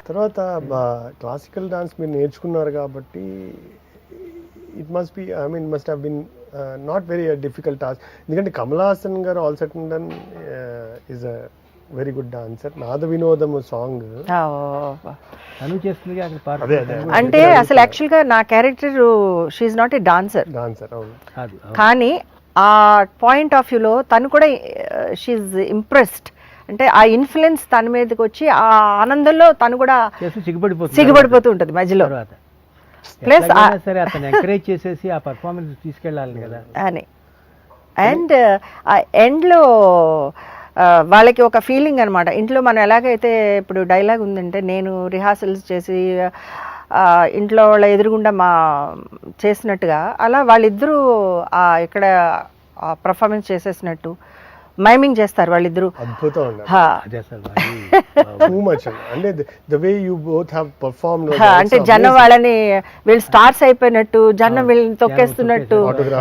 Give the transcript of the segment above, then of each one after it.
తర్వాత classical dance మీరు నేర్చుకున్నారు కాబట్టి it must be must have been not very difficult task. ఎందుకంటే కమల్ హాసన్ గారు ఆల్ సటన్ is a very good dancer. Naada Vinodamu song అంటే అసలు యాక్చువల్గా నా character she not a dancer, కానీ ఆ పాయింట్ ఆఫ్ వ్యూలో తను కూడా షీఈ్ ఇంప్రెస్డ్. అంటే ఆ ఇన్ఫ్లుయెన్స్ తన మీదకి వచ్చి ఆ ఆనందంలో తను కూడా సిగ్గుపడిపోతూ ఉంటుంది మధ్యలో. ప్లస్ ఎంకరేజ్ చేసేసి ఆ పర్ఫార్మెన్స్ తీసుకెళ్ళాలి కదా అని. అండ్ ఆ ఎండ్లో వాళ్ళకి ఒక ఫీలింగ్ అనమాట. ఇంట్లో మనం ఎలాగైతే ఇప్పుడు డైలాగ్ ఉందంటే, నేను రిహార్సల్స్ చేసి ఇంట్లో వాళ్ళ ఎదురుగుండా చేసినట్టుగా అలా వాళ్ళిద్దరూ ఇక్కడ పర్ఫార్మెన్స్ చేసేసినట్టు మైమింగ్ చేస్తారు వాళ్ళిద్దరు. అంటే జనం వాళ్ళని వీళ్ళు స్టార్స్ అయిపోయినట్టు, జనం వీళ్ళని తొక్కేస్తున్నట్టు,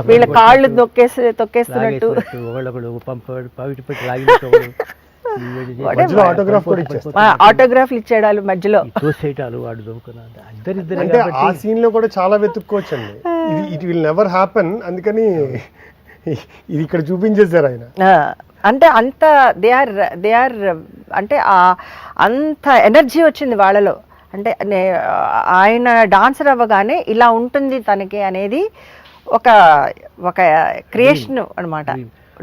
వీళ్ళ కాళ్ళు తొక్కేస్తున్నట్టు. ఆటోగ్రాఫ్లు ఇచ్చేయడాలు మధ్యలో అంటే ఆ సీన్ లో కూడా చాలా వెతుక్కోవచ్చు అండి. ఇట్ విల్ నెవర్ హ్యాపెన్, అందుకని ఇది ఇక్కడ చూపించేశారు ఆయన. అంటే అంత దే ఆర్ అంటే అంత ఎనర్జీ వచ్చింది వాళ్ళలో. అంటే ఆయన డాన్సర్ అవ్వగానే ఇలా ఉంటుంది తనకి అనేది ఒక క్రియేషన్ అనమాట,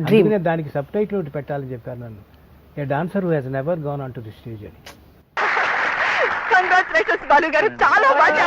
డ్రీమ్. దానికి సబ్ టైటిల్ ఒకటి పెట్టాలని చెప్పారు నన్ను, a dancer who has never gone on to the stage అని. కంగ్రాచులేషన్స్ బాలు గారు, చాలా బాగా.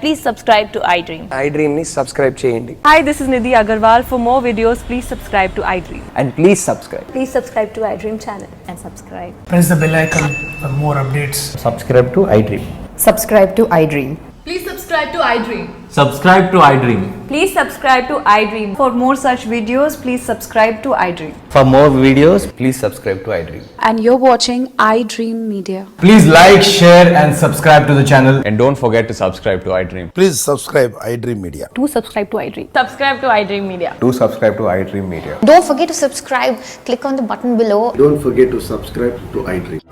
Please subscribe to iDream. iDream ni subscribe cheyandi. Hi, this is Nidhi Agarwal. For more videos, please subscribe to iDream. And please subscribe. Please subscribe to iDream channel and subscribe. Press the bell icon for more updates. Subscribe to iDream. Subscribe to iDream. Please subscribe to iDream. Subscribe to iDream. Please subscribe to iDream. For more such videos, please subscribe to iDream. For more videos, please subscribe to iDream. And you're watching iDream Media. Please like, share and subscribe to the channel. And don't forget to subscribe to iDream. Please subscribe iDream Media. Do subscribe to iDream. Subscribe to iDream Media. Do subscribe to iDream Media. Don't forget to subscribe. Click on the button below. Don't forget to subscribe to iDream.